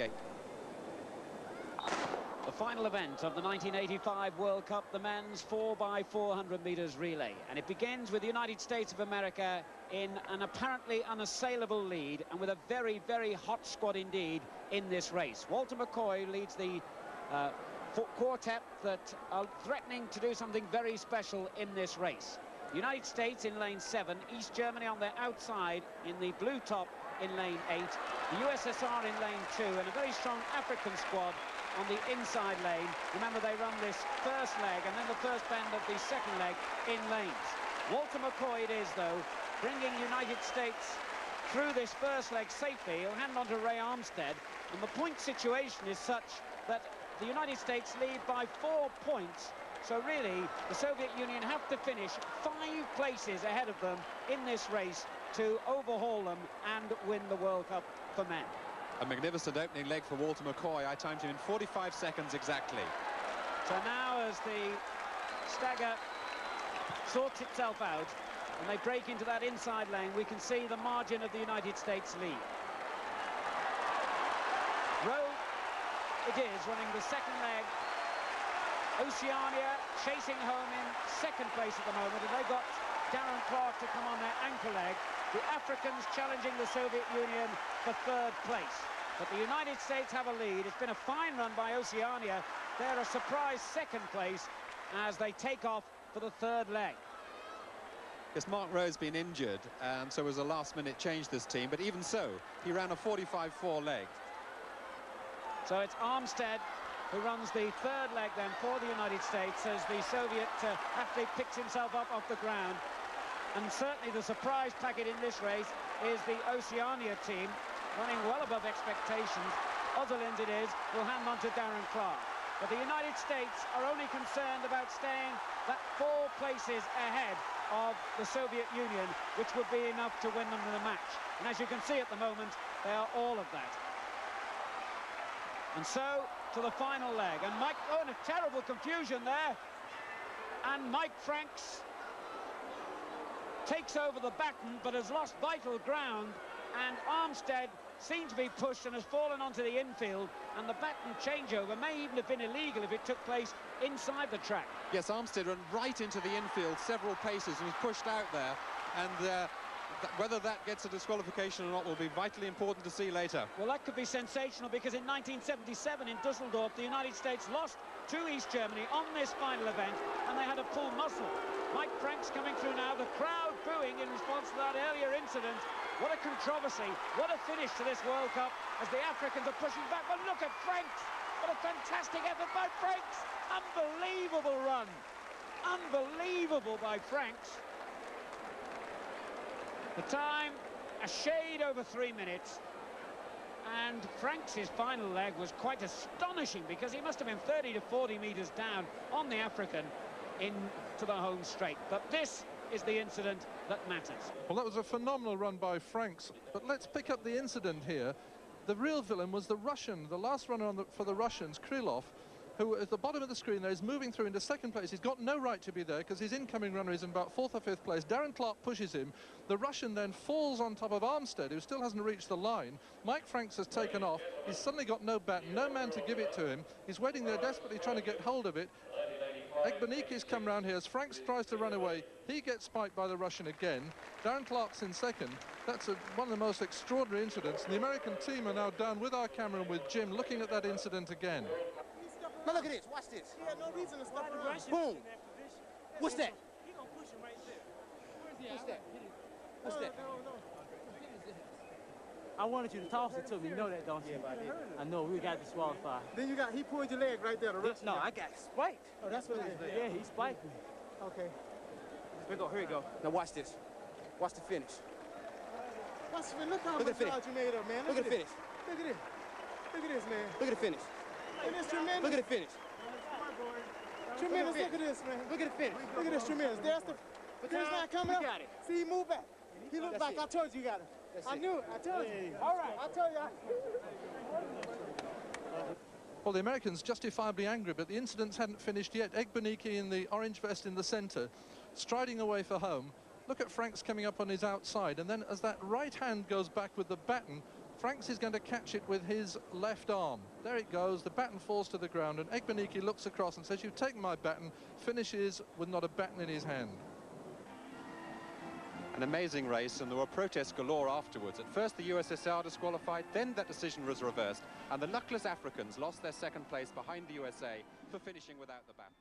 1:28. The final event of the 1985 World Cup, the men's 4x400 meters relay. And it begins with the United States of America in an apparently unassailable lead and with a very, very hot squad indeed in this race. Walter McCoy leads the quartet that are threatening to do something very special in this race. The United States in lane 7, East Germany on their outside in the blue top in lane 8, the USSR in lane 2, and a very strong African squad on the inside lane. Remember, they run this first leg and then the first bend of the second leg in lanes. Walter McCoy it is, though, bringing United States through this first leg safely. He'll hand on to Ray Armstead, and the point situation is such that the United States lead by 4 points. So really, the Soviet Union have to finish 5 places ahead of them in this race to overhaul them and win the World Cup for men. A magnificent opening leg for Walter McCoy. I timed him in 45 seconds exactly. So now as the stagger sorts itself out and they break into that inside lane, we can see the margin of the United States lead. Rowe it is, running the second leg. Oceania chasing home in second place at the moment, and they've got Darren Clark to come on their anchor leg. The Africans challenging the Soviet Union for third place. But the United States have a lead. It's been a fine run by Oceania. They're a surprise second place as they take off for the third leg. Yes, Mark Rowe's been injured, so it was a last-minute change this team. But even so, he ran a 45.4 leg. So it's Armstead who runs the third leg then for the United States as the Soviet athlete picks himself up off the ground. And certainly the surprise packet in this race is the Oceania team, running well above expectations. Otherlands it is, will hand on to Darren Clark. But the United States are only concerned about staying that 4 places ahead of the Soviet Union, which would be enough to win them the match. And as you can see at the moment, they are all of that. And so to the final leg. And Mike, oh, and a terrible confusion there. And Mike Franks takes over the baton but has lost vital ground, and Armstead seems to be pushed and has fallen onto the infield, and the baton changeover may even have been illegal if it took place inside the track. Yes, Armstead ran right into the infield several paces and was pushed out there, and whether that gets a disqualification or not will be vitally important to see later. Well, that could be sensational, because in 1977 in Dusseldorf the United States lost to East Germany on this final event, and they had to pull muscle. Mike Franks coming through now, the crowd booing in response to that earlier incident. What a controversy, what a finish to this World Cup as the Africans are pushing back. But look at Franks, what a fantastic effort by Franks. Unbelievable run, unbelievable by Franks. The time, a shade over 3 minutes. And Franks' final leg was quite astonishing, because he must have been 30 to 40 metres down on the African into the home straight. But this is the incident that matters. Well, that was a phenomenal run by Franks. But let's pick up the incident here. The real villain was the Russian, the last runner for the Russians, Krylov, who at the bottom of the screen there is moving through into second place. He's got no right to be there because his incoming runner is in about 4th or 5th place. Darren Clark pushes him. The Russian then falls on top of Armstead, who still hasn't reached the line. Mike Franks has taken off. He's suddenly got no baton, no man to give it to him. He's waiting there desperately trying to get hold of it. Egbaniki's come round here as Franks tries to run away. He gets spiked by the Russian again. Darren Clark's in second. That's one of the most extraordinary incidents. And the American team are now down with our camera and with Jim looking at that incident again. Now look at this, watch this. He had no reason to stop around. Boom. What's that? He gonna push him right there. What's that? What's that? No. I wanted you to toss it to me. You know that, don't you? Yeah, I know, we got disqualified. Then he pulled your leg right there. No, I got spiked. Oh, that's what it is. Yeah, he spiked me. Okay. Here we go. Now watch this. Watch the finish. Look how much yard you made up, man. Look at the finish. Look at this. Look at this, man. Look at the finish. And it's tremendous. Look at the finish. Tremendous. Look at this, man. Look at the finish. Look at this, tremendous. There's not coming up. Got it. See, he moved back. He looked back. I told you got it. I knew it. I told you. All right. I told you. Well, the Americans justifiably angry, but the incidents hadn't finished yet. Egbaniki in the orange vest in the centre, striding away for home. Look at Franks coming up on his outside, and then as that right hand goes back with the baton, Franks is going to catch it with his left arm. There it goes, the baton falls to the ground, and Ekmenike looks across and says, "You've taken my baton," finishes with not a baton in his hand. An amazing race, and there were protests galore afterwards. At first the USSR disqualified, then that decision was reversed, and the luckless Africans lost their second place behind the USA for finishing without the baton.